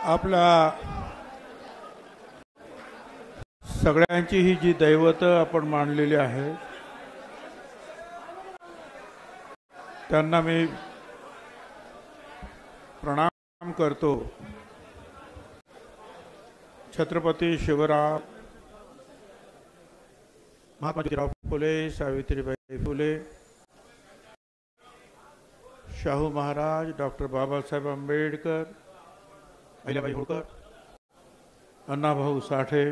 आपला सगळ्यांची ही जी दैवत आपण मानलेली आहे त्यांना मी प्रणाम करतो। छत्रपती शिवराम, महात्मा ज्योतिराव फुले, सावित्रीबाई फुले, शाहू महाराज, डॉक्टर बाबासाहेब आंबेडकर, अहिल्याबाई होळकर, अण्णाभाऊ साठे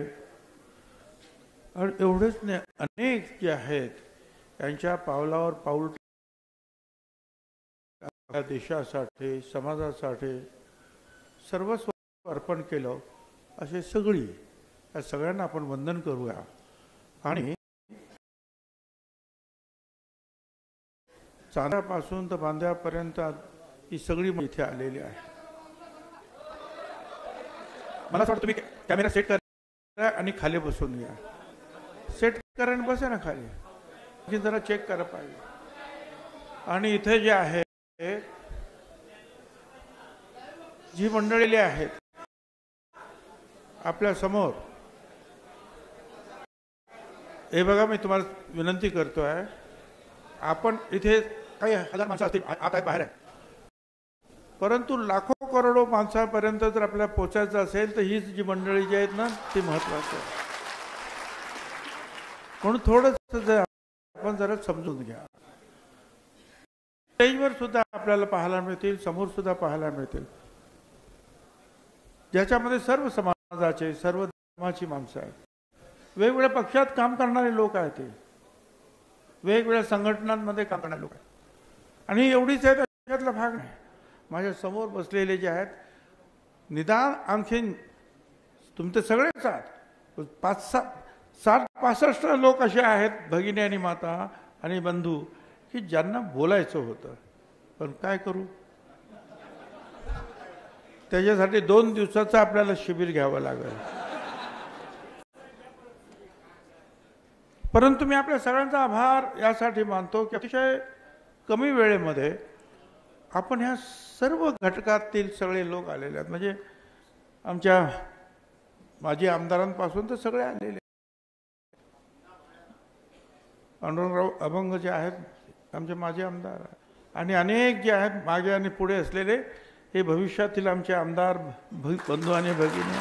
आणि एवढेच नाही, अनेक जे आहेत त्यांच्या पावलावर पाऊल देशासाठी, समाजासाठी सर्वस्व अर्पण केलं असे सगळी, या सगळ्यांना आपण वंदन करूया। आणि चांद्यापासून तर बांद्यापर्यंत ही सगळी इथे आलेली आहे। मला असं वाटतं तुम्ही कॅमेरा सेट करा आणि खाली बसून घ्या। सेट करा आणि बसा ना खाली, जरा चेक करा पाहिजे। आणि इथे जे आहे जी मंडळी आहेत आपल्या समोर, हे बघा, मी तुम्हाला विनंती करतोय, आपण इथे काही हजार माणसं असतील, आत आहे बाहेर आहे, परंतु लाखो करोडो माणसांपर्यंत जर आपल्याला पोहोचायचं असेल तर हीच जी मंडळी जी आहेत ना ती महत्वाची आहे। म्हणून थोडंसं आपण जरा समजून घ्या। स्टेजवर सुद्धा आपल्याला पाहायला मिळतील, समोर सुद्धा पाहायला मिळतील, ज्याच्यामध्ये सर्व समाजाचे, सर्व धर्माची माणसं आहेत, वेगवेगळ्या पक्षात काम करणारे लोक आहेत, ते वेगवेगळ्या संघटनांमध्ये काम करणारे लोक आहेत, आणि एवढीच आहेत त्याच्यातला भाग नाही। माझ्या समोर बसलेले जे आहेत, निदान आणखीन तुमचे सगळेच आहेत, 60-65 लोक असे आहेत, भगिनी आणि माता आणि बंधू, की ज्यांना बोलायचं होतं, पण काय करू, त्याच्यासाठी 2 दिवसाचं आपल्याला शिबिर घ्यावं लागेल। परंतु मी आपल्या सगळ्यांचा आभार यासाठी मानतो की अतिशय कमी वेळेमध्ये आपण ह्या सर्व घटकातील सगळे लोक आलेले आहेत। म्हणजे आमच्या माजी आमदारांपासून तर सगळे आलेले, पांडुरंगराव अभंग जे आहेत आमचे माजी आमदार, आणि अनेक जे आहेत मागे आणि पुढे असलेले, हे भविष्यातील आमचे आमदार बंधू आणि भगिनी।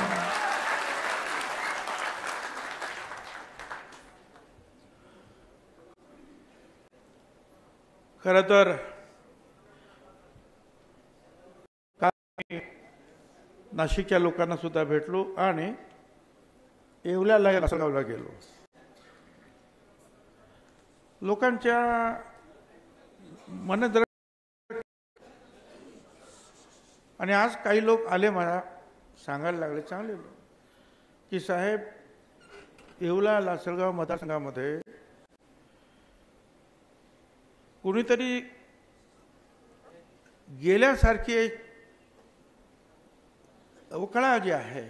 खरं तर नाशिकच्या लोकांना सुद्धा भेटलो आणि येवल्याला लासलगावला गेलो। लोकांच्या मनात जरा, आणि आज काही लोक आले मला सांगायला लागले, चांगले लोक, की साहेब येवला लासलगाव मतदारसंघामध्ये कुणीतरी गेल्यासारखी एक अवकळा जी आहे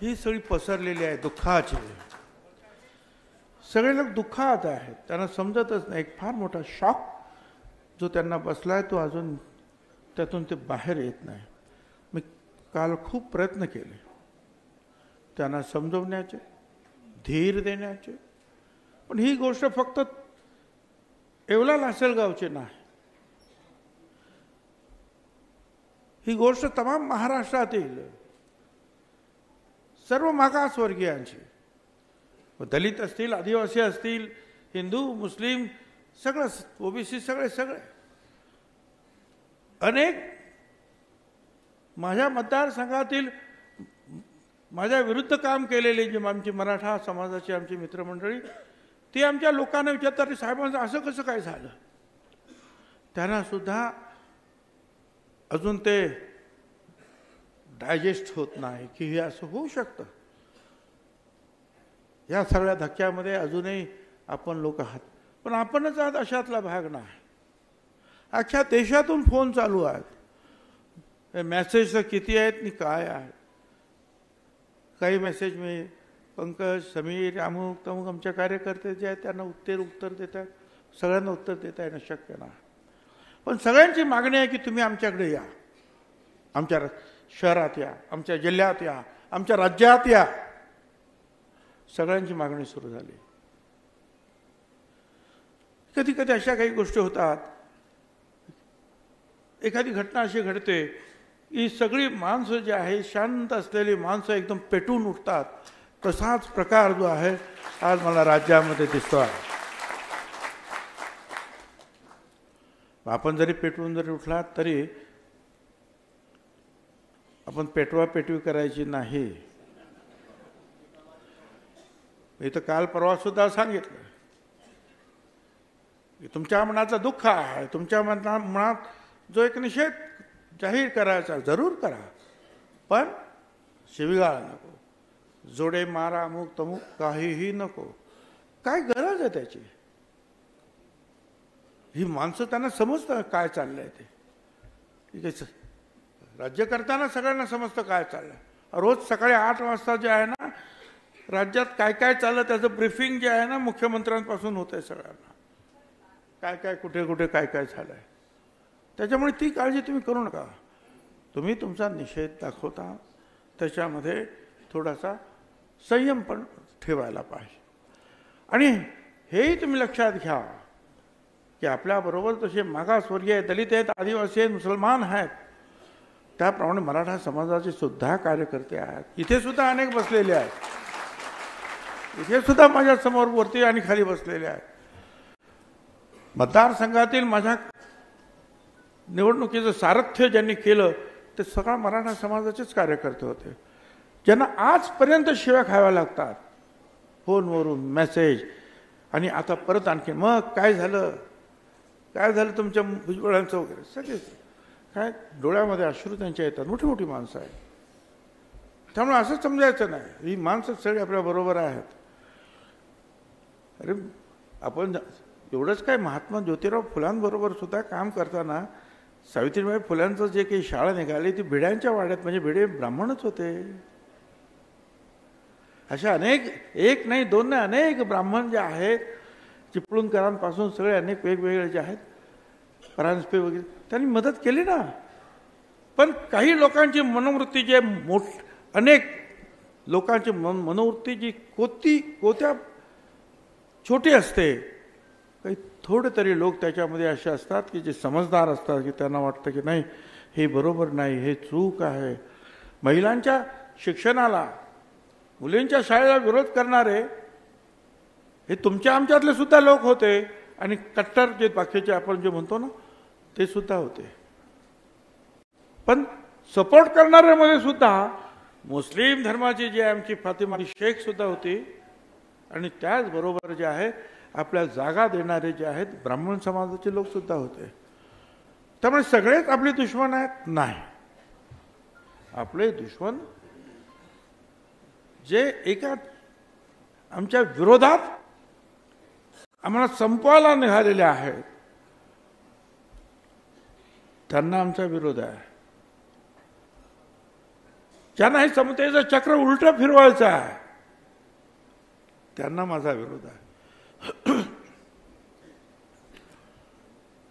ही सगळी पसरलेली आहे, दुःखाची। सगळे लोक दुःखात आहेत, त्यांना समजतच नाही, एक फार मोठा शॉक जो त्यांना बसलाय, तो अजून त्यातून ते बाहेर येत नाही। मी काल खूप प्रयत्न केले त्यांना समजवण्याचे, धीर देण्याचे, पण ही गोष्ट फक्त येवला लासलगावची नाही, ही गोष्ट तमाम महाराष्ट्रातील सर्व मागासवर्गीयांची, दलित असतील, आदिवासी असतील, हिंदू, मुस्लिम, सगळं, ओबीसी, सगळे सगळे, अनेक माझ्या मतदारसंघातील माझ्या विरुद्ध काम केलेले जे आमची मराठा समाजाची आमची मित्रमंडळी, ती आमच्या लोकांना विचारतात, साहेबांचं असं कसं काय झालं, त्यांना सुद्धा अजून ते डायजेस्ट होत नाही की हे असं होऊ शकतं। या सगळ्या धक्क्यामध्ये अजूनही आपण लोक आहात, पण आपणच आहात अशातला भाग नाही। अख्ख्या देशातून फोन चालू आहेत, मेसेज किती आहेत आणि काय आहे, काही मेसेज मी पंकज, समीर, अमुक तमुक आमच्या कार्यकर्ते जे आहेत त्यांना उत्तर देत आहेत, सगळ्यांना उत्तर देता येणं शक्य नाही, पण सगळ्यांची मागणी आहे की तुम्ही आमच्याकडे या, आमच्या शहरात या, आमच्या जिल्ह्यात या, आमच्या राज्यात या, सगळ्यांची मागणी सुरू झाली. कधी कधी अशा काही गोष्टी होतात, एखादी घटना अशी घडते की सगळी माणसं जी आहे, शांत असलेली माणसं एकदम पेटून उठतात. तसाच प्रकार जो आहे आज मला राज्यामध्ये दिसतो आहे. आपण जरी पेटवून जरी उठलात तरी आपण पेटवा पेटवी करायची नाही. इथं काल परवा सुद्धा सांगितलं की तुमच्या मनातलं दुःख आहे, तुमच्या मनात जो एक निषेध जाहीर करायचा जरूर करा, पण शिवीगाळ नको, जोडे मारा, अमुक तमुक काहीही नको. काय गरज आहे त्याची? ही माणसं त्यांना समजतं काय चाललंय ते. ठीक आहे, राज्य करताना सगळ्यांना समजतं काय चाललंय. रोज सकाळी 8 वाजता जे आहे ना, राज्यात काय काय चाललं त्याचं ब्रीफिंग जे आहे ना मुख्यमंत्र्यांपासून होतंय सगळ्यांना, काय काय कुठे कुठे काय काय झालंय. त्याच्यामुळे ती काळजी तुम्ही करू नका. तुम्ही तुमचा निषेध दाखवता, त्याच्यामध्ये थोडासा संयम पण ठेवायला पाहिजे. आणि हेही तुम्ही लक्षात घ्या की आपल्याबरोबर तसे मागासवर्गीय, दलित आहेत, आदिवासी आहेत, मुसलमान आहेत, त्याप्रमाणे मराठा समाजाचे सुद्धा कार्यकर्ते आहेत. इथे सुद्धा अनेक बसलेले आहेत. इथे सुद्धा माझ्या समोर वरती आणि खाली बसलेले आहेत. मतदारसंघातील माझ्या निवडणुकीचं सारथ्य ज्यांनी केलं ते सगळा मराठा समाजाचेच कार्यकर्ते होते, ज्यांना आजपर्यंत शिव्या खाव्या लागतात फोनवरून, मेसेज. आणि आता परत आणखी मग काय झालं, काय झालं तुमच्या भुजबळांचं वगैरे, सगळेच काय डोळ्यामध्ये अश्रू त्यांच्या येतात. मोठी मोठी माणसं आहेत. त्यामुळे असं समजायचं नाही ही माणसं सगळी आपल्या बरोबर आहेत. अरे आपण एवढंच काय, महात्मा ज्योतिराव फुलांबरोबर सुद्धा काम करताना सावित्रीबाई फुल्यांचं जे काही शाळा निघाली ती भिड्यांच्या वाड्यात, म्हणजे भिडे ब्राह्मणच होते. अशा अनेक, एक नाही दोन नाही, अनेक ब्राह्मण जे आहेत, चिपळूणकरांपासून सगळे अनेक वेगवेगळे जे आहेत, परांजपे वगैरे, त्यांनी मदत केली ना. पण काही लोकांची मनोवृत्ती जे अनेक लोकांची मनोवृत्ती जी कोत्या छोटी असते, काही थोडे तरी लोक त्याच्यामध्ये असे असतात की जे समजदार असतात, की त्यांना वाटतं की नाही हे बरोबर नाही, हे चूक आहे. महिलांच्या शिक्षणाला, मुलींच्या शाळेला विरोध करणारे हे तुमच्या आमच्यातले सुद्धा लोक होते. आणि कट्टर जे बाकीचे आपण जे म्हणतो ना ते सुद्धा होते. पण सपोर्ट करणाऱ्यामध्ये सुद्धा मुस्लिम धर्माची जी आमची फातिमा शेख सुद्धा होती. आणि त्याचबरोबर जे आहे आपल्या जागा देणारे जे आहेत ब्राह्मण समाजाचे लोक सुद्धा होते. त्यामुळे सगळेच आपले दुश्मन आहेत नाही. आपले दुश्मन जे एका आमच्या विरोधात आम्हाला संपवायला निघालेले आहेत त्यांना आमचा विरोध आहे. ज्यांना हे समतेचं चक्र उलट फिरवायचं आहे त्यांना माझा विरोध आहे.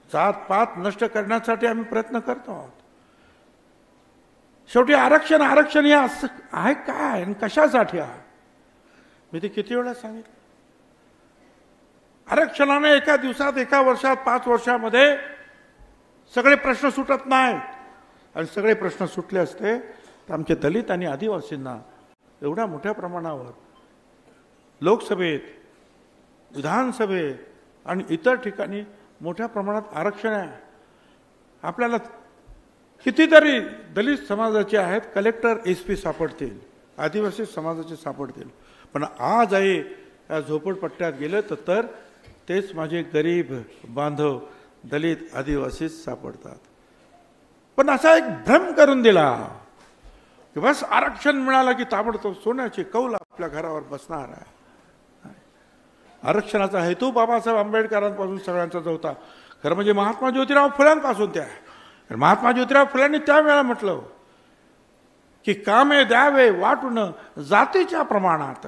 जात पात नष्ट करण्यासाठी आम्ही प्रयत्न करतो आहोत. शेवटी आरक्षण हे असं आहे काय आणि कशासाठी आहे? मी ते किती वेळा सांगितलं. आरक्षणाने एका दिवसात, एका वर्षात, 5 वर्षामध्ये सगळे प्रश्न सुटत नाहीत. आणि सगळे प्रश्न सुटले असते तर आमचे दलित आणि आदिवासींना एवढ्या मोठ्या प्रमाणावर लोकसभेत, विधानसभेत आणि इतर ठिकाणी मोठ्या प्रमाणात आरक्षण आहे. आपल्याला कितीतरी दलित समाजाचे आहेत कलेक्टर, SP सापडतील, आदिवासी समाजाचे सापडतील. पण आज आहे या झोपडपट्ट्यात गेलं तर तेच माझे गरीब बांधव दलित आदिवासीच सापडतात. पण असा एक भ्रम करून दिला की बस आरक्षण मिळालं की ताबडतोब सोन्याची कौल आपल्या घरावर बसणार आहे. आरक्षणाचा हेतू बाबासाहेब आंबेडकरांपासून सगळ्यांचा जो होता, खरं म्हणजे महात्मा ज्योतिराव फुल्यांपासून त्या. महात्मा ज्योतिराव फुल्यांनी त्यावेळेला म्हटलं की कामे द्यावे वाटून जातीच्या प्रमाणात.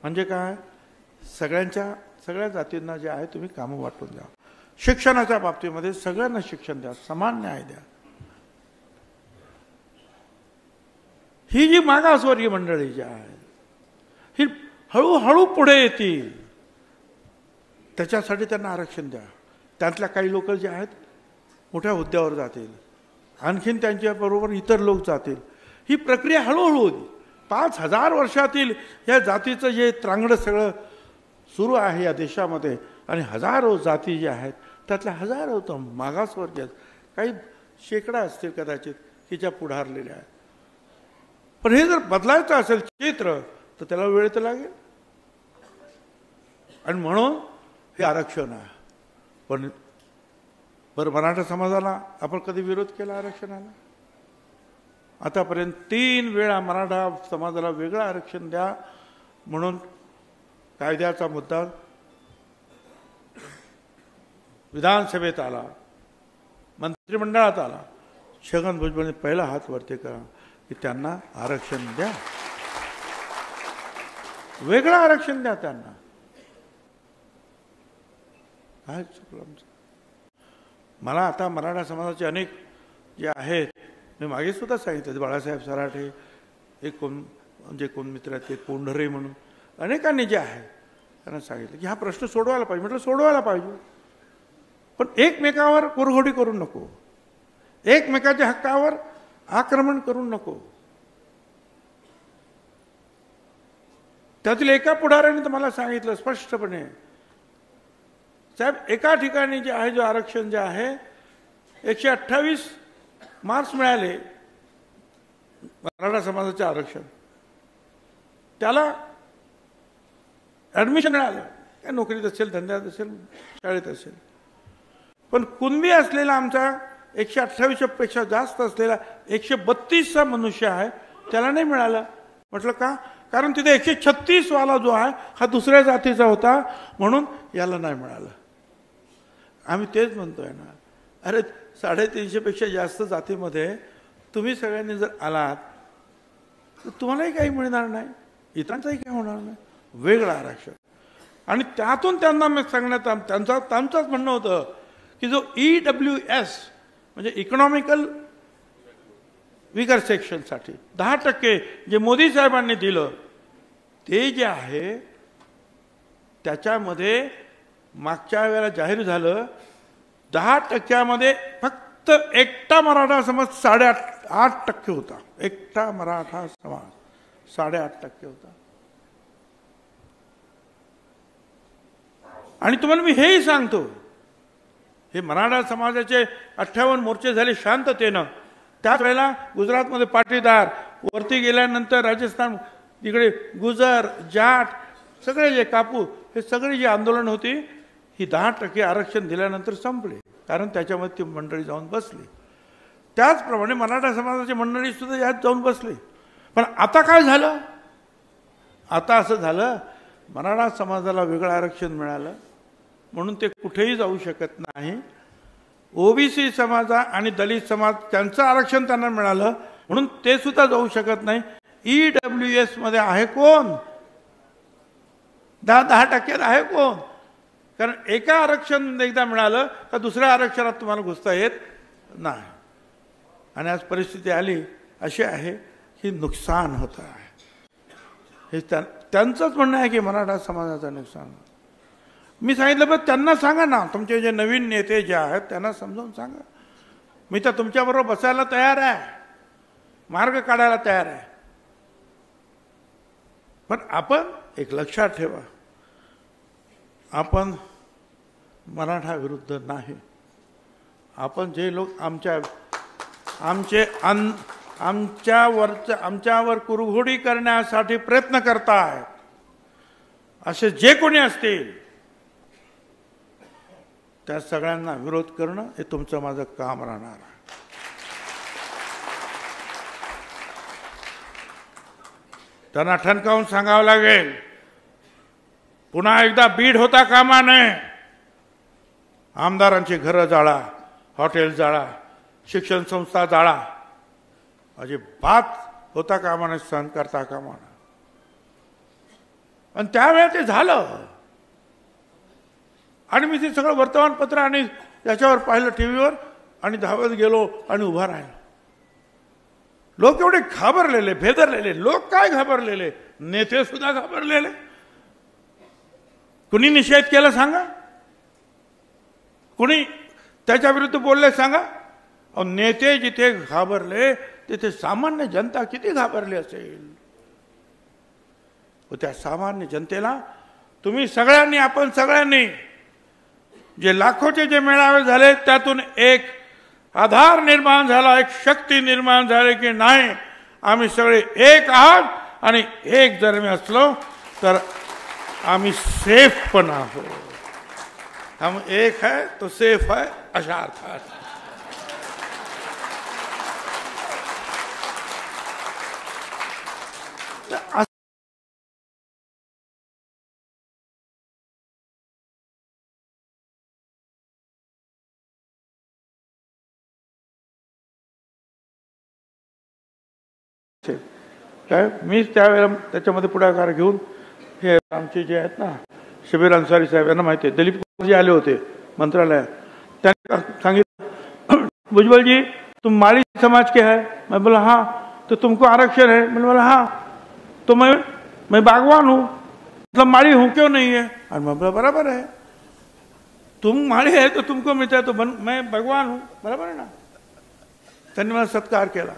म्हणजे काय? सगळ्या जातींना जे आहे तुम्ही कामं वाटून द्या. शिक्षणाच्या बाबतीमध्ये सगळ्यांना शिक्षण द्या, समान न्याय द्या. ही जी मागासवर्गीय मंडळी जी आहे ही हळूहळू पुढे येतील. त्याच्यासाठी त्यांना आरक्षण द्या. त्यातल्या काही लोक जे आहेत मोठ्या हुद्द्यावर जातील, आणखीन त्यांच्याबरोबर इतर लोक जातील. ही प्रक्रिया हळूहळू होती. 5000 वर्षातील या जातीचं जे त्रांगडं सगळं सुरू आहे या देशामध्ये, आणि हजारो जाती ज्या आहेत त्यातल्या हजारो तर मागासवर्गीय, काही शेकडा असतील कदाचित की ज्या पुढारलेल्या आहेत. पण हे जर बदलायचं असेल चित्र तर त्याला वेळ तर लागेल. आणि म्हणून हे आरक्षण आहे. पण बरं, मराठा समाजाला आपण कधी विरोध केला आरक्षणाला? आतापर्यंत 3 वेळा मराठा समाजाला वेगळं आरक्षण द्या म्हणून कायद्याचा मुद्दा विधानसभेत आला, मंत्रिमंडळात आला. छगन भुजबळने पहिला हात वरती करा की त्यांना आरक्षण द्या, वेगळं आरक्षण द्या त्यांना. काय चुकलं आमचं? मला आता मराठा समाजाचे अनेक जे आहेत, मी मागे सुद्धा सांगितलं, बाळासाहेब सराठे, एक कोण मित्र आहेत ते कोंढरे म्हणून अनेकांनी जे आहे त्यांना सांगितलं की हा प्रश्न सोडवायला पाहिजे. म्हटलं सोडवायला पाहिजे, पण एकमेकावर कुरघोडी करू नको, एकमेकाच्या हक्कावर आक्रमण करू नको. त्यातील एका पुढाऱ्याने तर मला सांगितलं स्पष्टपणे, साहेब एका ठिकाणी जे आहे, जो आरक्षण जे आहे 128 मार्क्स मिळाले मराठा समाजाचे आरक्षण, त्याला ॲडमिशन मिळालं, काय नोकरीत असेल, धंद्यात असेल, शाळेत असेल. पण कुणबी असलेला आमचा 128 पेक्षा जास्त असलेला 132चा मनुष्य आहे, त्याला नाही मिळालं. म्हटलं का? कारण तिथे 136 वाला जो आहे हा दुसऱ्या जातीचा होता, म्हणून याला नाही मिळालं. आम्ही तेच म्हणतोय ना, अरे 350 पेक्षा जास्त जातीमध्ये तुम्ही सगळ्यांनी जर आलात तर तुम्हालाही काही मिळणार नाही, इतरांचाही काही होणार नाही. वेगळं आरक्षण. आणि त्यातून त्यांना मी सांगण्यात त्यांचंच म्हणणं होतं की जो EWS म्हणजे इकॉनॉमिकल विगर सेक्शनसाठी 10% जे मोदी साहेबांनी दिलं, ते जे आहे त्याच्यामध्ये मागच्या वेळेला जाहीर झालं 10% फक्त एकटा मराठा समाज 8.5% होता. एकटा मराठा समाज 8.5% होता. आणि तुम्हाला मी हेही सांगतो, हे मराठा समाजाचे 58 मोर्चे झाले शांततेनं. त्याच वेळेला गुजरातमध्ये पाटीदार, वरती गेल्यानंतर राजस्थान, तिकडे गुजर, जाट, सगळे जे कापू, हे सगळी जी आंदोलन होती ही 10% आरक्षण दिल्यानंतर संपली, कारण त्याच्यामध्ये ती मंडळी जाऊन बसली. त्याचप्रमाणे मराठा समाजाची मंडळी सुद्धा यात जाऊन बसली. पण आता काय झालं? आता असं झालं, मराठा समाजाला वेगळं आरक्षण मिळालं म्हणून ते कुठेही जाऊ शकत नाही. ओबीसी समाजा आणि दलित समाज त्यांचं आरक्षण त्यांना मिळालं म्हणून ते सुद्धा जाऊ शकत नाही. EWS मध्ये आहे कोण? 10% आहे कोण? कारण एका आरक्षण एकदा मिळालं का दुसऱ्या आरक्षणात तुम्हाला घुसता येत नाही. आणि आज परिस्थिती आली अशी आहे की नुकसान होत आहे. हे त्यांचंच म्हणणं आहे की मराठा समाजाचं नुकसान. मी सांगितलं पण त्यांना सांगा ना, तुमचे जे नवीन नेते जे आहेत त्यांना समजावून सांगा. मी तर तुमच्याबरोबर बसायला तयार आहे, मार्ग काढायला तयार आहे. पण आपण एक लक्षात ठेवा, आपण मराठा विरुद्ध नाही. आपण जे लोक आमच्यावर कुरघोडी करण्यासाठी प्रयत्न करतायत, असे जे कोणी असतील त्या सगळ्यांना विरोध करणं हे तुमचं माझं काम राहणार आहे. त्यांना ठणकावून सांगावं लागेल, पुन्हा एकदा बीड होता कामा नये. आमदारांची घरं जाळा, हॉटेल जाळा, शिक्षण संस्था जाळा, अजिबात होता कामा नये, सहन करता कामा नये. आणि त्यावेळेला ते झालं. आणि मी ते सगळं वर्तमानपत्र आणि त्याच्यावर पाहिलं, टीव्हीवर, आणि धावत गेलो आणि उभा राहिलो. लोक एवढे घाबरलेले, भेदरलेले. लोक काय घाबरलेले, नेते सुद्धा घाबरलेले. कुणी निषेध केला सांगा, कुणी त्याच्या विरुद्ध बोलले सांगा. नेते जिथे घाबरले तिथे सामान्य जनता किती घाबरली असेल. त्या सामान्य जनतेला तुम्ही सगळ्यांनी, आपण सगळ्यांनी, जे लाखोचे जे मेळावे झाले त्यातून एक आधार निर्माण झाला, एक शक्ती निर्माण झाली की नाही, आम्ही सगळे एक आहात आणि एक जर मी असलो तर आम्ही सेफ पण आहोत. हम एक है तो सेफ है अशा अर्थात. काय मी त्यावेळेला त्याच्यामध्ये पुढाकार घेऊन हे आमचे जे आहेत ना शबीर अन्सारी साहेब यांना माहिती आहे, दिलीप कुमारजी आले होते मंत्रालयात. त्यांनी सांगितलं भुजबल जी तुम माली समाज के है. मैं बोला हाँ. तो तुमको आरक्षण है. मैंने बोला हाँ. तो मैं बागवान हूँ, मतलब माली हूँ, क्यों नहीं है. और मैं बोला बराबर है, तुम माली है तो तुमको मिलता है, तो मैं भगवान हूँ, बराबर है ना. त्यांनी मला सत्कार केला.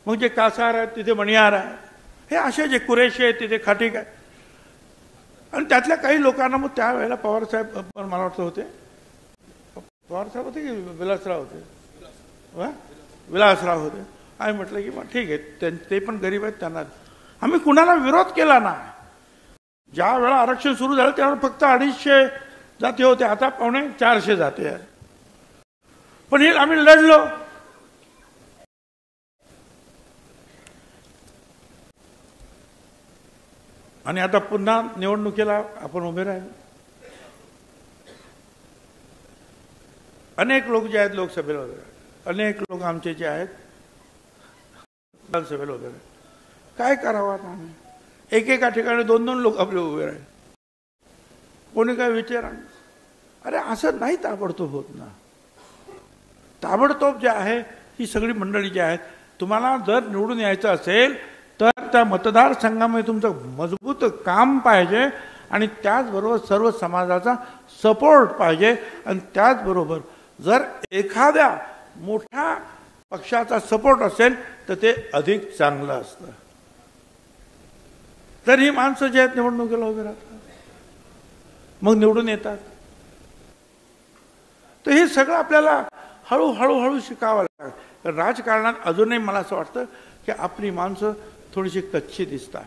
मग जे कासार आहेत तिथे मणियार आहे, हे असे जे कुरेशी आहेत तिथे खाटीक आहे. आणि त्यातल्या काही लोकांना मग त्यावेळेला पवारसाहेब मला वाटतं होते, पवारसाहेब होते की विलासराव होते, विलासराव होते. आम्ही म्हटलं की मग ठीक आहे, ते पण गरीब आहेत, त्यांना आम्ही कुणाला विरोध केला ना. ज्या वेळा आरक्षण सुरू झालं त्यावेळेला फक्त 250 जाती होते, आता 450 जाती आहेत. पण हे आम्ही लढलो. आणि आता पुन्हा निवडणुकीला आपण उभे राहिलो. अनेक लोक जे आहेत लोकसभेला उभे राहिले, अनेक लोक आमचे जे आहेत विधानसभेला उभे राहिले. काय करावं आम्ही, एकेका ठिकाणी 2-2 लोक आपले उभे राहिले. कोणी काय विचार, अरे असं नाही ताबडतोब होत ना. ताबडतोब जे आहे ही सगळी मंडळी जी आहेत, तुम्हाला जर निवडून यायचं असेल तर त्या मतदारसंघामध्ये तुमचं मजबूत काम पाहिजे आणि त्याचबरोबर सर्व समाजाचा सपोर्ट पाहिजे. आणि त्याचबरोबर जर एखाद्या मोठ्या पक्षाचा सपोर्ट असेल तर ते अधिक चांगलं असतं. तर ही माणसं जे आहेत निवडणुकीला उभे राहतात, मग निवडून येतात. तर हे सगळं आपल्याला हळूहळू शिकावं लागतं. राजकारणात अजूनही मला असं वाटतं की आपली माणसं थोडीशी कच्ची दिसतात.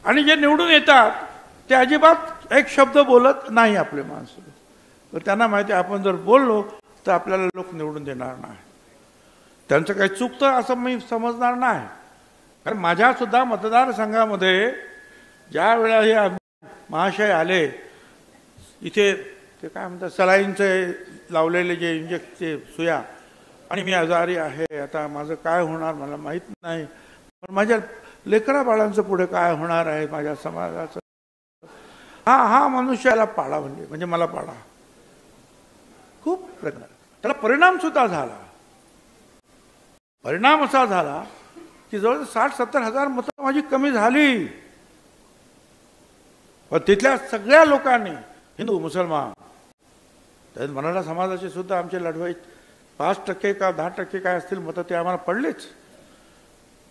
आणि जे निवडून येतात ते अजिबात एक शब्द बोलत नाही आपले माणसं. तर त्यांना माहिती आहे आपण जर बोललो तर आपल्याला लोक निवडून देणार नाही. त्यांचं काही चुकतं असं मी समजणार नाही. कारण माझ्या सुद्धा मतदारसंघामध्ये ज्या वेळा हे महाशय आले इथे, ते काय म्हणतात सलाईनचे लावलेले जे इंजेक्शनचे सुया, आणि मी आजारी आहे, आता माझं काय होणार मला माहीत नाही, पण माझ्या लेकरा बाळांचं पुढे काय होणार आहे माझ्या समाजाचं. हा मनुष्याला पाडा म्हणजे मला पाडा. खूप प्रकार त्याला परिणाम सुद्धा झाला. परिणाम असा झाला की जवळ 60-70 हजार मतं माझी कमी झाली. पण तिथल्या सगळ्या लोकांनी, हिंदू मुसलमान, त्यात मराठा समाजाचे सुद्धा आमचे लढवाई 5% का 10% काय असतील मतं ते आम्हाला पडलेच.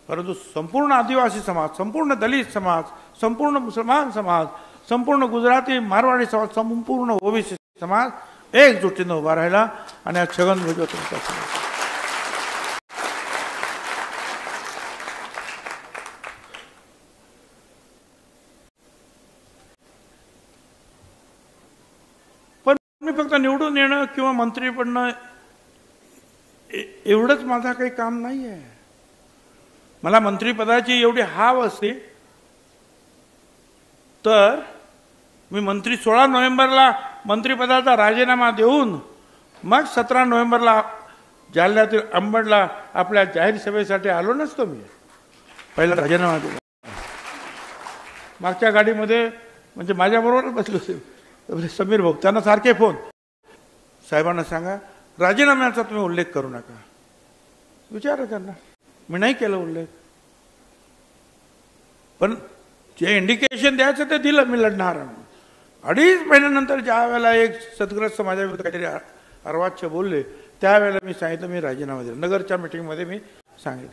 परंतु संपूर्ण आदिवासी समाज, संपूर्ण दलित समाज, संपूर्ण मुसलमान समाज, संपूर्ण गुजराती मारवाडी समाज, संपूर्ण ओबीसी समाज एकजुटीनं उभा राहिला आणि आज छगन भुजबळ तुमचा समाज. पण मी फक्त निवडून येणं किंवा मंत्री बनणं एवढंच माझा काही काम नाही आहे. मला मंत्रिपदाची एवढी हाव असते तर मी मंत्री 16 नोव्हेंबरला मंत्रिपदाचा राजीनामा देऊन मग 17 नोव्हेंबरला जालन्यातील अंबडला आपल्या जाहीर सभेसाठी आलो नसतो. मी पहिला राजीनामा दिला. मागच्या गाडीमध्ये म्हणजे माझ्याबरोबर बसलो होते समीर भाऊ, त्यांना सारखे फोन, साहेबांना सांगा राजीनाम्याचा तुम्ही उल्लेख करू नका. विचारा त्यांना. मी नाही केलं उल्लेख, पण जे इंडिकेशन द्यायचं ते दिलं मी लढणार. 2.5 महिन्यानंतर ज्या वेळेला एक सदग्रस्त माझ्याविरुद्ध काहीतरी अर्वाच्य बोलले त्यावेळेला मी सांगितलं मी राजीनामा दिला. नगरच्या मीटिंगमध्ये मी सांगितलं.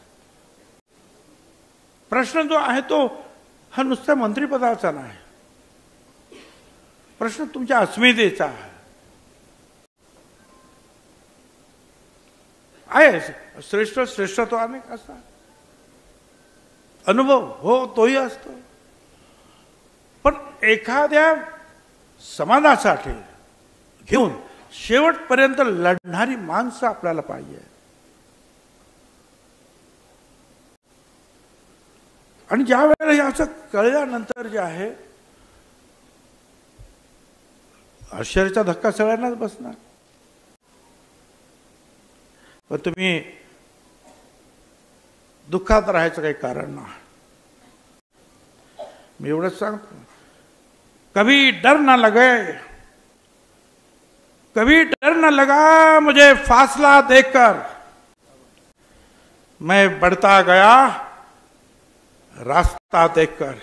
प्रश्न जो आहे तो हा नुसत्या मंत्रिपदाचा नाही, प्रश्न तुमच्या अस्मितेचा आहे. श्रेष्ठत्व अनेक असतात, अनुभव हो तोही असतो, पण एखाद्या समाजासाठी घेऊन शेवटपर्यंत लढणारी माणसं आपल्याला पाहिजे. आणि ज्या वेळेला याचं कळल्यानंतर जे आहे आश्चर्याचा धक्का सगळ्यांनाच बसणार. पण तुम्ही दुःखात राहायचं काही कारण नाही. मी एवढंच सांगतो, कभी डर ना लगे, कभी डर न लगा मुझे फासला देखकर, मैं बढ़ता गया रास्ता देखकर.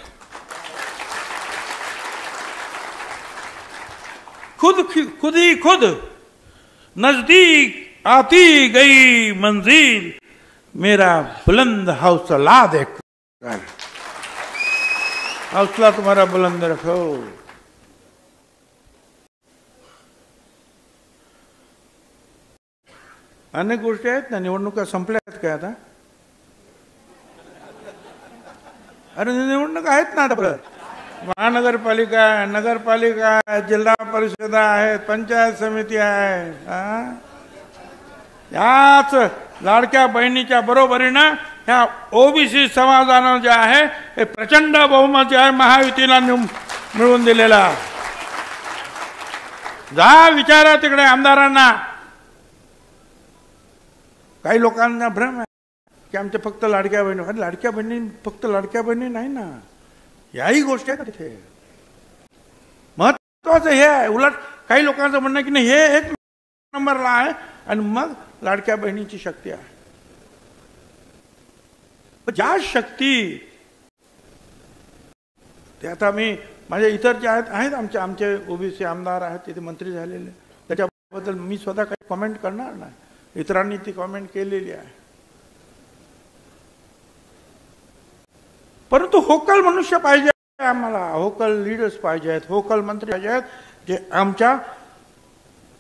खुद ही खुद नजदीक आती गई मंजिल, मेरा बुलंद हौसला देखकर. हौसला तुम्हारा बुलंद रखो. अनेक गोष्टी आहेत ना. निवडणुका संपल्या आहेत काय आता? अरे निवडणूक आहेत ना. आता महानगरपालिका, नगरपालिका, जिल्हा परिषदा आहेत, पंचायत समिती आहे. याच लाडक्या बहिणीच्या बरोबरीनं ह्या ओबीसी समाजानं जे आहे हे प्रचंड बहुमत जे आहे महायुतीला मिळवून दिलेला. जा विचारा तिकडे आमदारांना. काही लोकांना भ्रम आहे की आमच्या फक्त लाडक्या बहिणी. अरे लाडक्या बहिणी फक्त लाडक्या बहिणी नाही ना, याही गोष्टी आहेत तिथे. महत्वाचं हे आहे. उलट काही लोकांचं म्हणणं की नाही हे एक नंबरला आहे आणि मग लाडक्या बहिणीची शक्ती आहे. ज्या शक्ती ते आता मी माझ्या इतर जे आहेत आमचे ओबीसी आमदार आहेत तिथे मंत्री झालेले, त्याच्याबद्दल मी स्वतः काही कॉमेंट करणार नाही. इतरांनी ती कॉमेंट केलेली आहे. परंतु होकल मनुष्य पाहिजे आम्हाला. होकल लीडर्स पाहिजे आहेत, होकल मंत्री पाहिजे आहेत जे आमच्या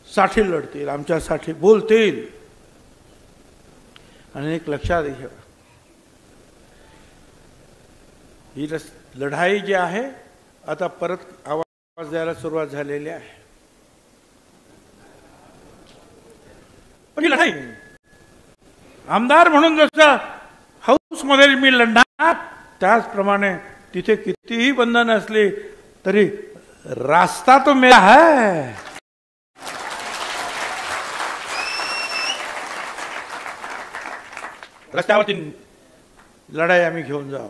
साठी लढतील, आमच्यासाठी बोलतील. आणि एक लक्षात घ्या, ही लढाई जी आहे आता परत आवाज द्यायला सुरुवात झालेली आहे. पण ही लढाई आमदार म्हणून जसं हाऊस मध्ये मी लढणार त्याचप्रमाणे तिथे कितीही बंधन असली तरी रास्ता तो मेरा है. रस्त्यावरती लढाई आम्ही घेऊन जाऊ.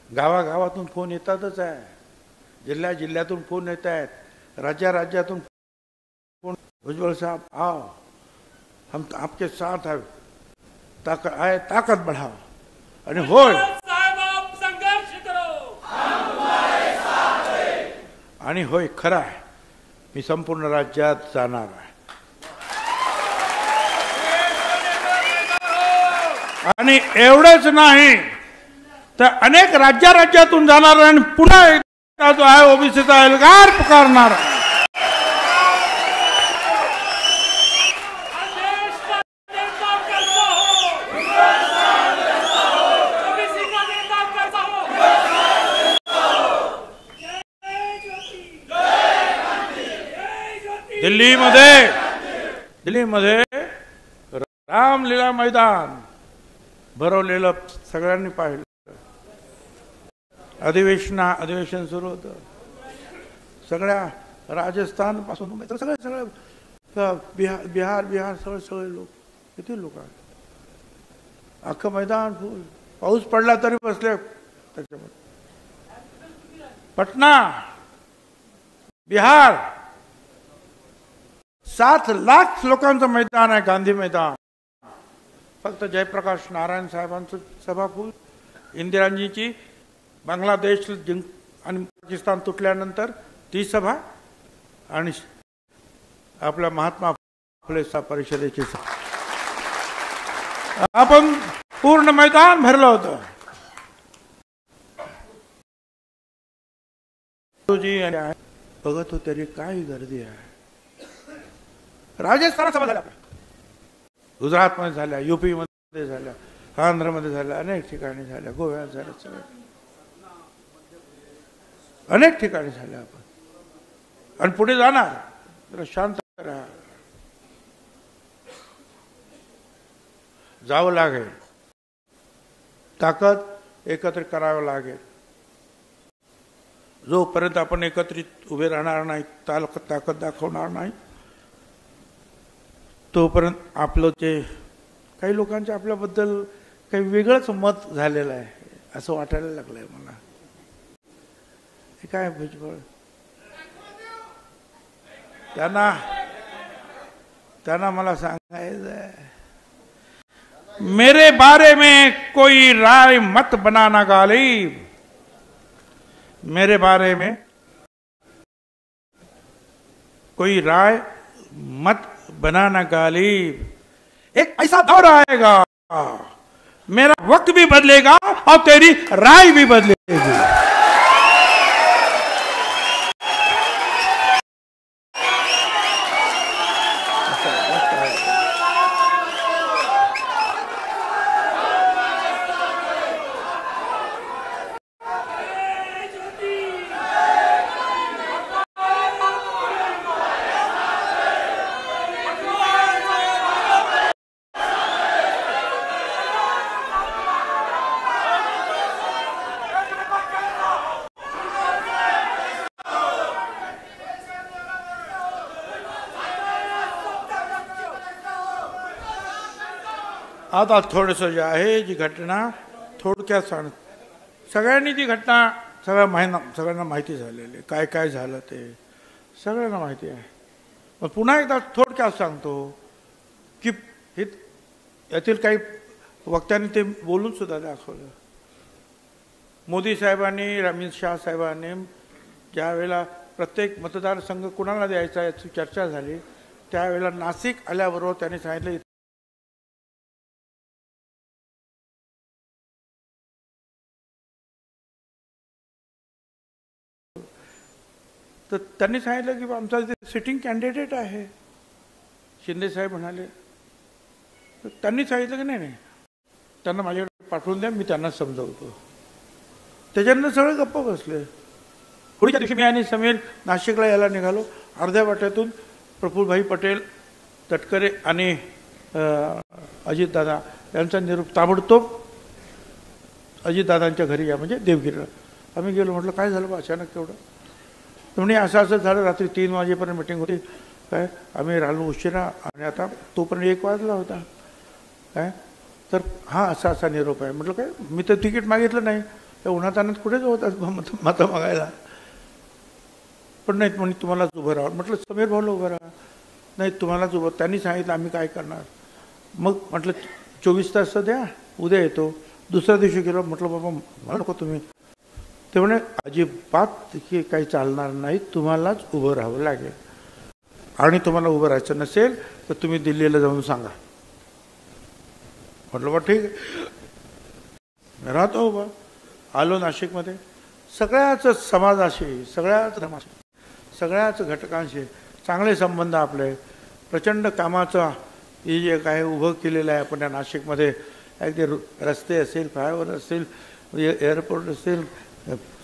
गावागावातून फोन येतातच आहे, जिल्ह्यातून फोन येत आहेत, राज्यातून फोन. उज्ज्वल साहब आओ, हम आपके साथ है, ताकत बढ़ाओ. आणि होय आणि होय खरं आहे, मी संपूर्ण राज्यात जाणार आहे. आणि एवढेच नाही तर अनेक राज्यातून जाणार आणि पुन्हा एकदा जो आहे ओबीसीचा एल्गार पुकारणार. दिल्लीमध्ये रामलीला मैदान भरवलेलं सगळ्यांनी पाहिलं. अधिवेशन सुरू होतं. सगळ्या राजस्थान पासून सगळे बिहार सगळे लोक, किती लोक आहेत. अख्खं मैदान फुल. पाऊस पडला तरी बसले त्याच्यामध्ये. पटना, बिहार 7 लाख लोकांचं मैदान आहे, गांधी मैदान. फक्त जयप्रकाश नारायण साहेबांचं सभा फुल, इंदिराजींची बांगलादेश आणि पाकिस्तान तुटल्यानंतर ती सभा, आणि आपल्या महात्मा फुले परिषदेची सभा. आपण पूर्ण मैदान भरलं होतं. बघत हो तरी काय गर्दी आहे. राजस्थानात सभा झाल्या, गुजरातमध्ये झाल्या, युपी मध्ये झाल्या, आंध्रमध्ये झाल्या, अनेक ठिकाणी झाल्या, गोव्यात झाल्या, सगळ्या अनेक ठिकाणी झाल्या. आपण आणि पुढे जाणार. जरा शांत राहा, जावं लागेल, ताकद एकत्रित करावं लागेल. जोपर्यंत आपण एकत्रित उभे राहणार नाही, ताकद दाखवणार नाही, तोपर्यंत आपलं जे काही लोकांचे आपल्याबद्दल काही वेगळंच मत झालेलं आहे असं वाटायला लागलंय मला. हे काय भुजबळ, त्यांना मला सांगायचं, मेरे बारे में कोई राय मत बनाना गालिब, मेरे बारे में कोई राय मत बनाना गालिब. एक ऐसा दौर आएगा, मेरा वक्त भी बदलेगा और तेरी राय भी बदलेगी. आता थोडंसं जे आहे, जी घटना थोडक्यात सांग. सगळ्यांनी ती घटना सगळ्यांना माहिती झालेली, काय काय झालं ते सगळ्यांना माहिती आहे. पण पुन्हा एकदा थोडक्यात सांगतो की यातील काही वक्त्यांनी ते बोलून सुद्धा दाखवलं. मोदी साहेबांनी, अमित शाह साहेबांनी ज्या वेळेला प्रत्येक मतदारसंघ कुणाला द्यायचा याची चर्चा झाली, त्यावेळेला नाशिक आल्याबरोबर त्यांनी सांगितलं तर त्यांनी सांगितलं की आमचा सिटिंग कॅन्डिडेट आहे. शिंदे साहेब म्हणाले, तर त्यांनी सांगितलं की नाही त्यांना माझ्याकडे पाठवून द्या, मी त्यांना समजवतो. त्याच्यानंतर सगळे गप्प बसले. पुढच्या दिवशी मी आणि समीर नाशिकला यायला निघालो. अर्ध्या वाट्यातून प्रफुल्लभाई पटेल, तटकरे आणि अजितदादा यांचा निरोप ताबडतोब अजितदादांच्या घरी या, म्हणजे देवगिरीला आम्ही गेलो. म्हटलं काय झालं बा अचानक एवढं? म्हणजे असं झालं. रात्री 3 वाजेपर्यंत मिटिंग होती. काय आम्ही राहिलो उशिरा आणि आता तोपर्यंत 1 वाजला होता. काय तर हा असा निरोप आहे. म्हटलं काय, मी तर तिकीट मागितलं नाही, त्या उन्हातानात कुठेच होतात मतं मागायला. पण नाही म्हणजे तुम्हालाच उभं राहावं. म्हटलं समीर भाऊला उभं राहा. नाही तुम्हालाच उभं. त्यांनी सांगितलं आम्ही काय करणार. मग म्हटलं 24 तास द्या, उद्या येतो. दुसऱ्या दिवशी गेलो. म्हटलं बाबा मला नको तुम्ही. ते म्हणे अजिबात की काही चालणार नाही, तुम्हालाच उभं राहावं लागेल. आणि तुम्हाला उभं राहायचं नसेल तर तुम्ही दिल्लीला जाऊन सांगा. म्हटलं बा ठीक आहे, राहतो उभा. आलो नाशिकमध्ये. सगळ्याच समाजाशी, सगळ्याच धर्माशी, सगळ्याच घटकांशी चांगले संबंध आपले. प्रचंड कामाचं हे जे काय उभं केलेलं आहे आपण या नाशिकमध्ये, अगदी रस्ते असेल, फ्लायओव्हर असेल, एअरपोर्ट असेल,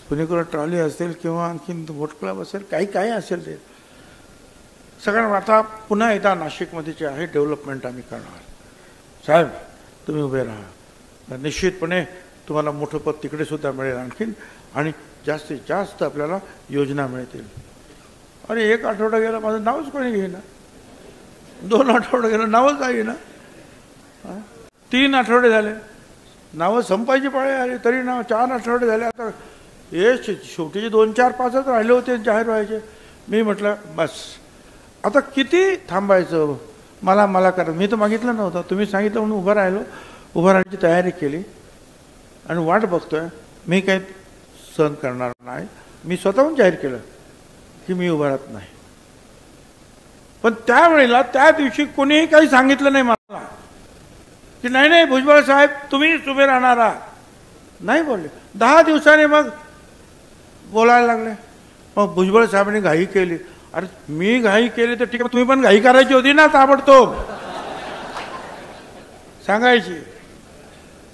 पुणेकर ट्रॉली असेल किंवा आणखीन बोट क्लब असेल, काही काय असेल ते सगळ्यांना. आता पुन्हा एकदा नाशिकमध्ये जे आहे डेव्हलपमेंट आम्ही करणार. साहेब तुम्ही उभे राहा. निश्चितपणे तुम्हाला मोठं पद तिकडे सुद्धा मिळेल आणखीन, आणि जास्तीत जास्त आपल्याला योजना मिळतील. अरे 1 आठवडा गेला, माझं नावच कोणी घेईना. 2 आठवडे गेलं, नावच येईना. 3 आठवडे झाले, नावं संपायची पाळी आली तरी नाव. 4 आठवडे झाले. आता हे शेवटीचे 2, 4, 5च राहिले होते जाहीर व्हायचे. मी म्हटलं बस आता किती थांबायचं. मला करा, मी तर मागितलं नव्हतं, तुम्ही सांगितलं म्हणून उभं राहिलो, उभं राहण्याची तयारी केली आणि वाट बघतोय. मी काही सहन करणार नाही, मी स्वतःहून जाहीर केलं की मी उभं राहत नाही. पण त्यावेळेला त्या दिवशी कोणीही काही सांगितलं नाही मला की नाही नाही भुजबळ साहेब तुम्हीच उभे राहणार आहात, नाही बोलले. 10 दिवसांनी मग बोलायला लागले. मग भुजबळ साहेबांनी घाई केली. अरे मी घाई केली तर ठीक आहे, तुम्ही पण घाई करायची होती ना, ताबडतोब सांगायची.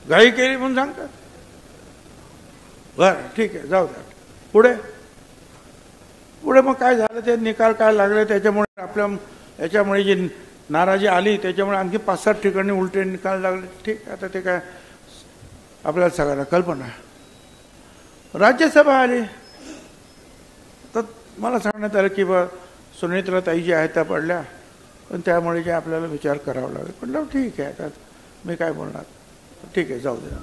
घाई केली म्हणून सांगतात. बरं ठीक आहे, जाऊ द्या. पुढे मग काय झालं, ते निकाल काय लागले, त्याच्यामुळे आपल्या याच्यामुळे जी नाराजी आली, त्याच्यामुळे आणखी 5-7 ठिकाणी उलटे निकाल लागले. ठीक, आता ते काय आपल्याला सगळ्यांना कल्पना आहे. राज्यसभा आली तर मला सांगण्यात आलं की बा सुनेत्राताई जी आहेत त्या पडल्या, पण त्यामुळे जे आपल्याला विचार करावा लागेल. म्हटलं ठीक आहे, आता मी काय बोलणार, ठीक आहे जाऊ दे.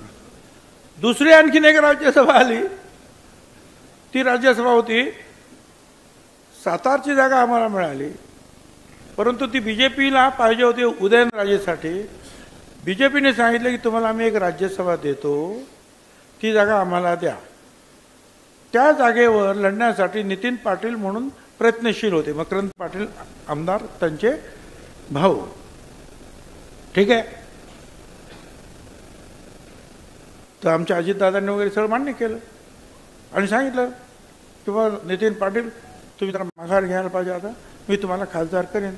दुसरी आणखीन एक राज्यसभा आली. ती राज्यसभा होती, सातारची जागा आम्हाला मिळाली, परंतु ती बीजेपीला पाहिजे होती उदयनराजेसाठी. बीजेपीने सांगितलं की तुम्हाला आम्ही एक राज्यसभा देतो, ती जागा आम्हाला द्या. त्या जागेवर लढण्यासाठी नितीन पाटील म्हणून प्रयत्नशील होते, मकरंद पाटील आमदार, त्यांचे भाऊ. ठीक आहे, तर आमच्या अजितदादांनी वगैरे सगळं मान्य केलं आणि सांगितलं की बा नितीन पाटील तुम्ही जरा माघार घ्यायला पाहिजे, आता मी तुम्हाला खासदार करेन.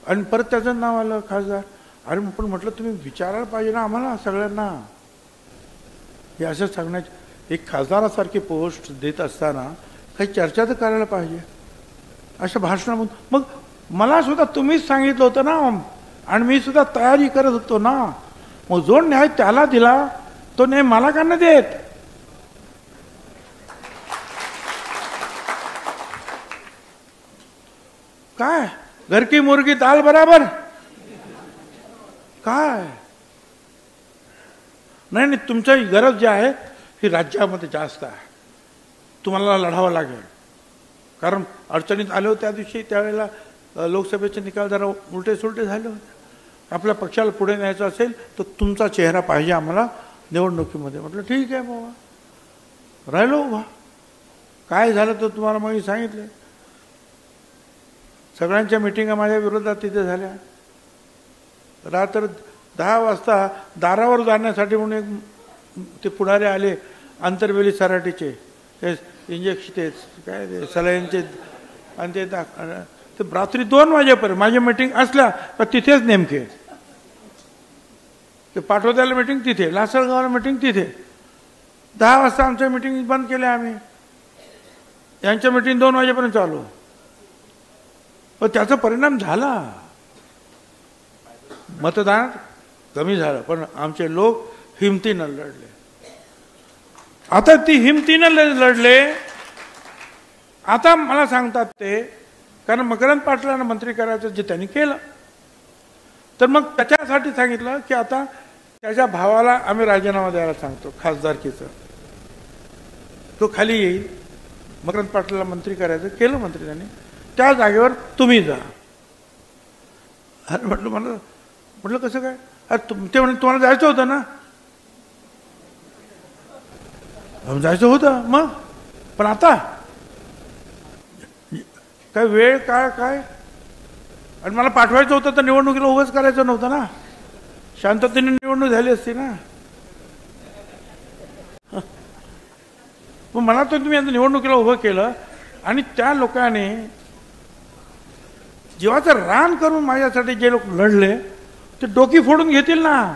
आणि परत त्याचं नाव आलं खासदार. अरे पण म्हटलं तुम्ही विचारायला पाहिजे ना आम्हाला सगळ्यांना, हे असं सांगण्याची, एक खासदारासारखी पोस्ट देत असताना काही चर्चा तर करायला पाहिजे. अशा भाषणामधून मग मला सुद्धा तुम्हीच सांगितलं होतं ना, आणि मी सुद्धा तयारी करत होतो ना, मग जो न्याय त्याला दिला तो न्याय मला का नाही देत? काय घर की मुर्गी दाल बराबर? काय नाही, तुमची गरज जी आहे ही राज्यामध्ये जास्त आहे, तुम्हाला लढावं लागेल. कारण अडचणीत आले होते त्या दिवशी, त्यावेळेला लोकसभेचे निकाल जरा उलटे सुलटे झाले होते. आपल्या पक्षाला पुढे न्यायचं असेल तर तुमचा चेहरा पाहिजे आम्हाला निवडणुकीमध्ये. म्हटलं ठीक आहे बाबा, राहिलो उभा. काय झालं तर तुम्हाला मग सांगितलं. सगळ्यांच्या मिटिंगा माझ्या विरोधात तिथे झाल्या. रात्र 10 वाजता दारावर जाण्यासाठी म्हणून एक ते पुढारी आले, आंतरवेली सराटीचे, ते इंजेक्शन, ते काय ते सलाईनचे, आणि ते रात्री 2 वाजेपर्यंत माझी मिटिंग असल्या का तिथेच नेमके. ते पाठवत्याला मिटिंग तिथे, लासलगावला मिटिंग तिथे. 10 वाजता आमच्या मिटिंग बंद केल्या आम्ही. यांच्या मिटिंग 2 वाजेपर्यंत चालू. पण त्याचा परिणाम झाला, मतदान कमी झालं, पण आमचे लोक हिमतीनं लढले. आता ती हिमतीनं लढले. आता मला सांगतात ते, कारण मकरंद पाटलांना मंत्री करायचं जे त्यांनी केलं, तर मग त्याच्यासाठी सांगितलं की आता त्याच्या भावाला आम्ही राजीनामा द्यायला सांगतो खासदारकीचं, तो खाली येईल. मकरंद पाटलाला मंत्री करायचं, केलं मंत्री त्यांनी. त्या जागेवर तुम्ही जा. अरे म्हटलं कसं काय? अरे ते म्हणे तुम्हाला जायचं होतं ना. जायचं होतं मग, पण आता काय वेळ काय, आणि मला पाठवायचं होतं तर निवडणुकीला उभंच करायचं नव्हतं ना, शांततेने निवडणूक झाली असती ना. पण मला तर तुम्ही आता निवडणुकीला उभं केलं, आणि त्या लोकांनी जीवाचं रान करून माझ्यासाठी जे लोक लढले ते डोकी फोडून घेतील ना.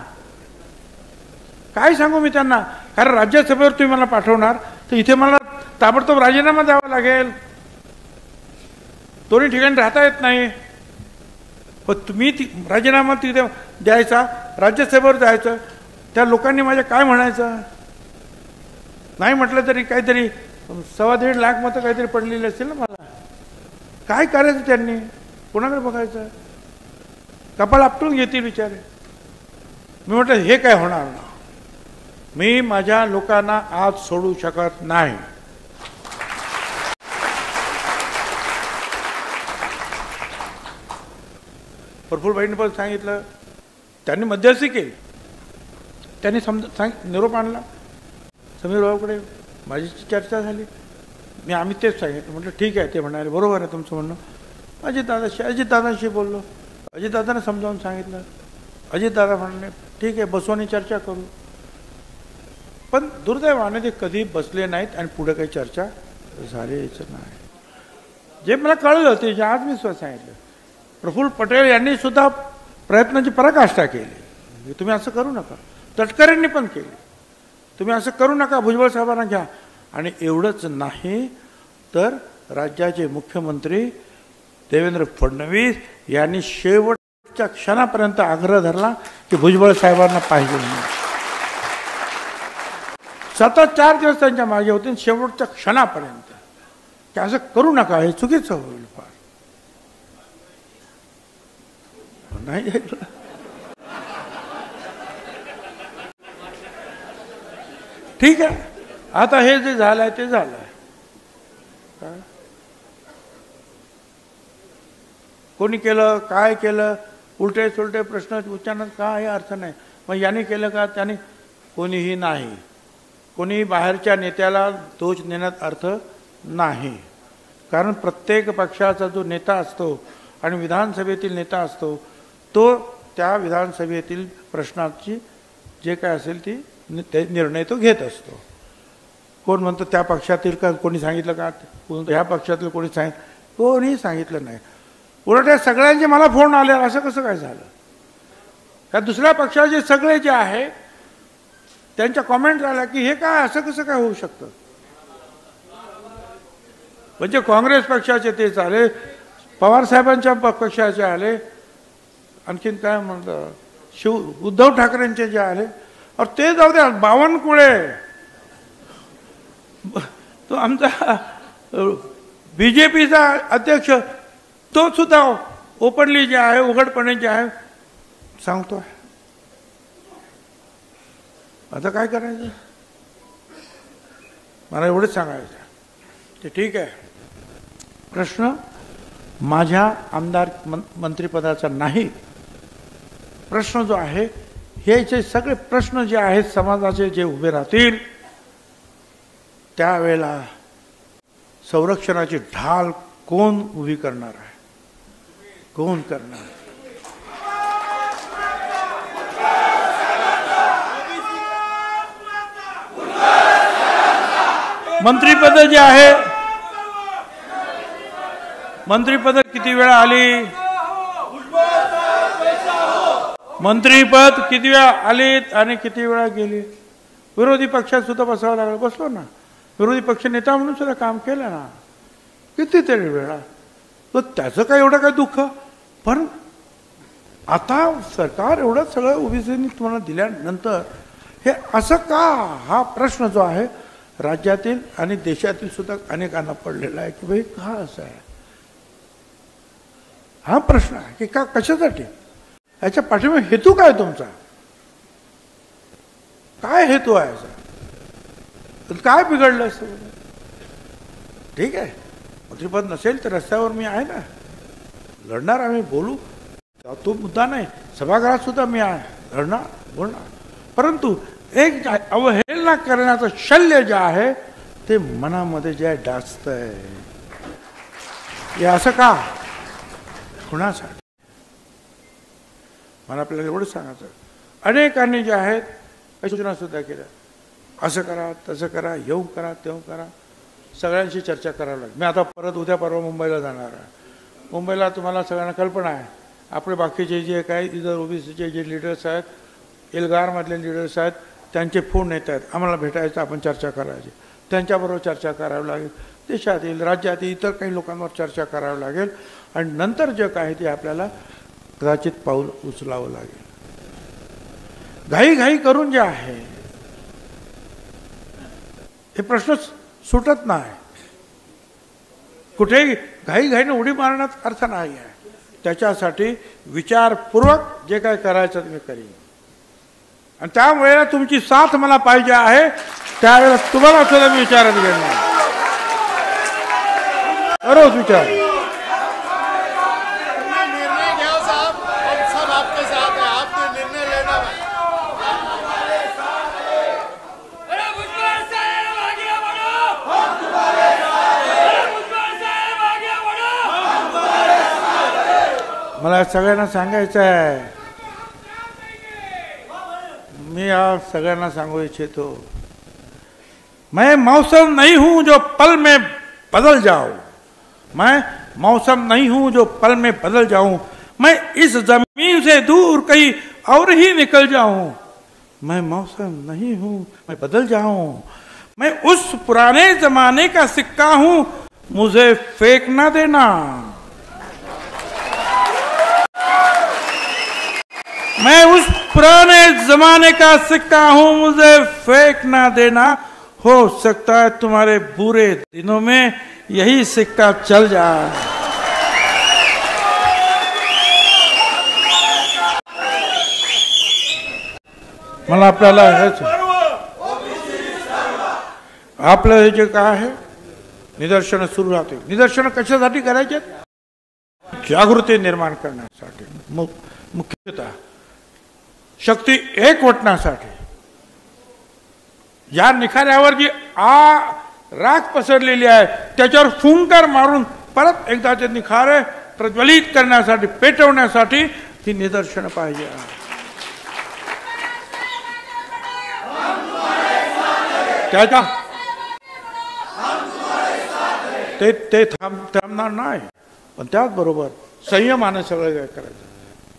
काय सांगू मी त्यांना? कारण राज्यसभेवर तुम्ही मला पाठवणार तर इथे मला ताबडतोब राजीनामा द्यावा लागेल, दोन्ही ठिकाणी राहता येत नाही. पण तुम्ही राजीनामा तिथे द्यायचा, राज्यसभेवर जायचं, त्या लोकांनी माझ्या काय म्हणायचं? नाही म्हटलं तरी काहीतरी 1.25 लाख मतं काहीतरी पडलेली असतील ना मला. काय करायचं त्यांनी? कोणाकडे बघायचं? कपाळ आपटून घेतील विचारे. मी म्हटलं हे काय होणार ना, मी माझ्या लोकांना आज सोडू शकत नाही. प्रफुल्लबाईंनी पण सांगितलं, त्यांनी मध्यस्थी केली, त्यांनी निरोप आणला समीर भाऊकडे, माझी चर्चा झाली, आम्ही तेच सांगितलं. म्हटलं ठीक आहे, ते म्हणाले बरोबर आहे तुमचं म्हणणं. अजितदादांशी बोललो, अजितदादांना समजावून सांगितलं. अजितदादा म्हणाले ठीक आहे, बसू आणि चर्चा करू. पण दुर्दैवाने ते कधी बसले नाहीत आणि पुढे काही चर्चा झालीच नाही. जे मला कळलं ते जे आज मी स्वतः सांगितलं, प्रफुल्ल पटेल यांनी सुद्धा प्रयत्नांची पराकाष्ठा केली. तुम्ही असं करू नका, तटकरेंनी पण केली, तुम्ही असं करू नका, भुजबळ साहेबांना घ्या. आणि एवढंच नाही तर राज्याचे मुख्यमंत्री देवेंद्र फडणवीस यांनी शेवटच्या क्षणापर्यंत आग्रह धरला की भुजबळ साहेबांना पाहिजे म्हणून. सतत 4 दिवस त्यांच्या मागे होते, शेवटच्या क्षणापर्यंत की असं करू नका, हे चुकीचं होईल फार. नाही ठीक आहे, आता हे जे झालंय ते झालंय. कोणी केलं, काय केलं, उलटे सुलटे प्रश्न विचारण्यात काही अर्थ नाही. मग याने केलं का, त्याने, कोणीही नाही. कोणी बाहेरच्या नेत्याला दोष देण्यात अर्थ नाही. कारण प्रत्येक पक्षाचा जो नेता असतो आणि विधानसभेतील नेता असतो तो त्या विधानसभेतील प्रश्नाची जे काय असेल ती निर्णय तो घेत असतो. कोण म्हणतं त्या पक्षातील का कोणी सांगितलं का, ह्या पक्षातील कोणी कोणी सांगितलं नाही. उलट या सगळ्यांचे मला फोन आले, असं कसं काय झालं. त्या दुसऱ्या पक्षाचे सगळे जे आहे त्यांच्या कॉमेंट आल्या की हे काय, असं कसं काय होऊ शकतं. म्हणजे काँग्रेस पक्षाचे तेच आले, पवारसाहेबांच्या पक्षाचे आले, आणखीन काय म्हणतात उद्धव ठाकरेंचे जे आले. और ते जाऊ द्या, बावनकुळे तो आमचा बीजेपीचा अध्यक्ष, तो सुद्धा ओपनली जे आहे, उघडपणे जे आहे सांगतो. आता काय करायचं, मला एवढंच सांगायचं ते ठीक आहे. प्रश्न माझ्या आमदार मंत्रिपदाचा नाही. प्रश्न जो आहे, हे जे सगळे प्रश्न जे आहेत समाजाचे जे उभे राहतील त्यावेळेला संरक्षणाची ढाल कोण उभी करणार आहे, कोण करणार. मंत्रिपद जे आहे, मंत्रिपद किती वेळा आली, मंत्रिपद किती वेळा आलीत आणि किती वेळा गेली. विरोधी पक्षात सुद्धा बसावं लागलं, बसलो ना, विरोधी पक्ष नेता म्हणून सुद्धा काम केलं ना कितीतरी वेळा. तर त्याचं काय एवढं काय दुःख. पण आता सरकार एवढं सगळं ओबीसीनी तुम्हाला दिल्यानंतर हे असं का, हा प्रश्न जो आहे राज्यातील आणि देशातील सुद्धा अनेकांना पडलेला आहे की भाई का असं आहे. हा प्रश्न आहे की का, कशासाठी, याच्या पाठीमागे हेतू काय तुमचा, काय हेतू आहे याचा, काय बिघडलं असतं. ठीक आहे, मंत्रिपद नसेल तर रस्त्यावर मी आहे ना, लढणार, आम्ही बोलू, तो मुद्दा नाही. सभागृहात सुद्धा मी आहे, लढणार, बोलणार. परंतु एक अवहेलना करण्याचं शल्य जे आहे ते मनामध्ये जे आहे डाचतंय. हे असं का, कुणासाठी. मला आपल्याला एवढं सांगायचं, अनेकांनी जे आहेत सूचना सुद्धा केल्या, असं करा, तसं करा, येऊ करा, तेव्हा करा, सगळ्यांशी चर्चा करावी लागेल. मी आता परत उद्या परवा मुंबईला जाणार आहे. मुंबईला तुम्हाला सगळ्यांना कल्पना आहे, आपले बाकीचे जे काही इतर ओबीसीचे जे लीडर्स आहेत, एल्गारमधले लीडर्स आहेत, त्यांचे फोन येत आहेत, आम्हाला भेटायचं, आपण चर्चा करायची, त्यांच्याबरोबर चर्चा करावी लागेल. देशातील, राज्यातील इतर काही लोकांवर चर्चा करावी लागेल आणि नंतर जे काही ते आपल्याला कदाचित पाऊल उचलावं लागेल. घाई करून जे आहे हे प्रश्न सुटत नाही. कुठेही घाईने उडी मारण्यात अर्थ नाही आहे. त्याच्यासाठी विचारपूर्वक जे काय करायचं मी करीन आणि त्यावेळेला तुमची साथ मला पाहिजे आहे. त्यावेळेला तुम्हाला सुद्धा मी विचारात घेणार, रोज विचार. मला सगळ्यांना सांगायचं आहे, मैं आप सगळ्यांना सांगू इच्छितो, मैं मौसम नहीं हूं जो पल में बदल जाऊं, मैं मौसम नहीं हूं जो पल में बदल जाऊं, मैं इस जमीन से दूर कहीं और ही निकल जाऊं, मैं मौसम नहीं हूं मैं बदल जाऊं, मैं उस पुराने जमाने का सिक्का हूं, मुझे फेंक ना देना, मैं उस पुराने जमाने का सिक्का हूं, मुझे फेंक ना देना। हो सकता है तुम्हारे बुरे दिनों में यही सिक्का चल जाए। मला आपल्याला आपलं हे जे काय आहे निदर्शन सुरू राहते, निदर्शन कशासाठी करायचे? जागृती निर्माण करण्यासाठी, मुख्यतः शक्ती एकवटण्यासाठी। या निखाऱ्यावर जी राख पसरलेली आहे त्याच्यावर फुंकर मारून परत एकदा ते निखारे प्रज्वलित करण्यासाठी, पेटवण्यासाठी ही निदर्शन पाहिजे। त्याचा ते थांबणार नाही, पण त्याचबरोबर संयमाने सगळं काय करायचं,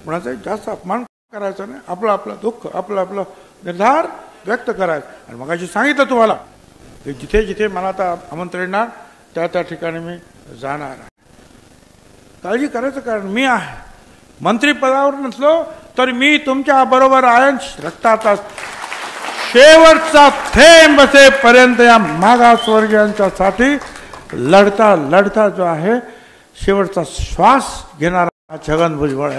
कुणाचा जास्त अपमान करायचा नाही, आपलं आपलं दुःख, आपलं आपलं निर्धार व्यक्त करायचं। आणि मगाशी सांगितलं तुम्हाला की जिथे जिथे मला आता आमंत्रण येणार त्या त्या ठिकाणी मी जाणार आहे। काळजी करायचं कारण मी आहे, मंत्रिपदावर नसलो तर मी तुमच्या बरोबर आहे, रक्ताचा शेवटचा थेंब असेपर्यंत या मागासवर्गीयांच्यासाठी लढता लढता जो आहे शेवटचा श्वास घेणारा छगन भुजबळ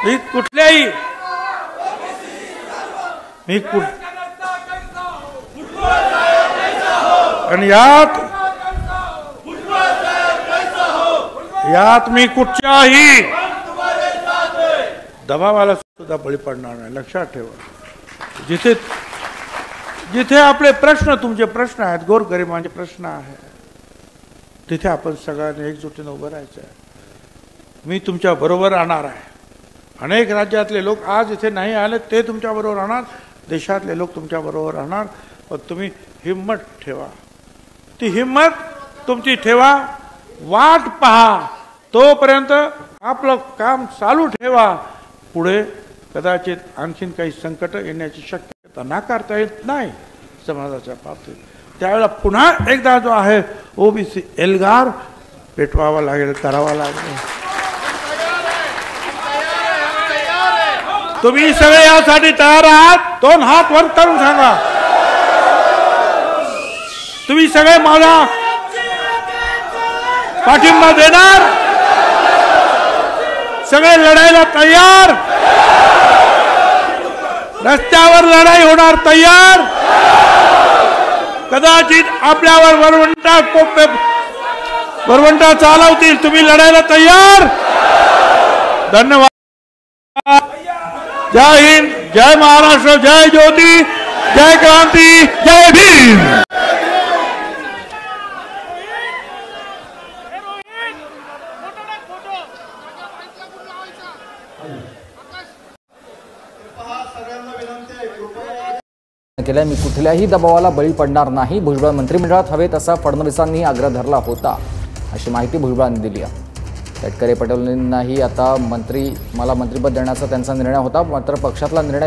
मी कुठल्याही आणि यात मी कुठच्याही दबावाला सुद्धा बळी पडणार नाही। लक्षात ठेवा, जिथे जिथे आपले प्रश्न, तुमचे प्रश्न आहेत, गोरगरिबांचे प्रश्न आहेत, तिथे आपण सगळ्यांनी एकजुटीने उभं राहायचं आहे। मी तुमच्या बरोबर राहणार आहे। अनेक राज्यातले लोक आज इथे नाही आले, ते तुमच्या बरोबर राहणार, देशातले लोक तुमच्या बरोबर राहणार, पण तुम्ही हिम्मत ठेवा, ती हिम्मत तुमची ठेवा, वाट पहा, तोपर्यंत आपलं काम चालू ठेवा। पुढे कदाचित आणखीन काही संकट येण्याची शक्यता नाकारता येत नाही समाजाच्या बाबतीत, त्यावेळेला पुन्हा एकदा जो आहे ओबीसी एल्गार पेटवावा लागेल, करावा लागेल। तुम्ही सगळे यासाठी तयार आहात? दोन हात वर करून सांगा, तुम्ही सगळे माझा पाठिंबा देणार? सगळे लढायला तयार? रस्त्यावर लढाई होणार तयार? कदाचित आपल्यावर वरवंटा चालवतील, तुम्ही लढायला तयार? धन्यवाद। जय हिंद, जय महाराष्ट्र, जय ज्योती, जय क्रांती, जय भीम। केल्या, मी कुठल्याही दबावाला बळी पडणार नाही, भुजबळ मंत्रिमंडळात हवेत असा फडणवीसांनी आग्रह धरला होता, अशी माहिती भुजबळांनी दिली आहे। तटकरे पटेलांनाही आता मला मंत्रिपद देण्याचा त्यांचा निर्णय होता, मात्र पक्षातला निर्णय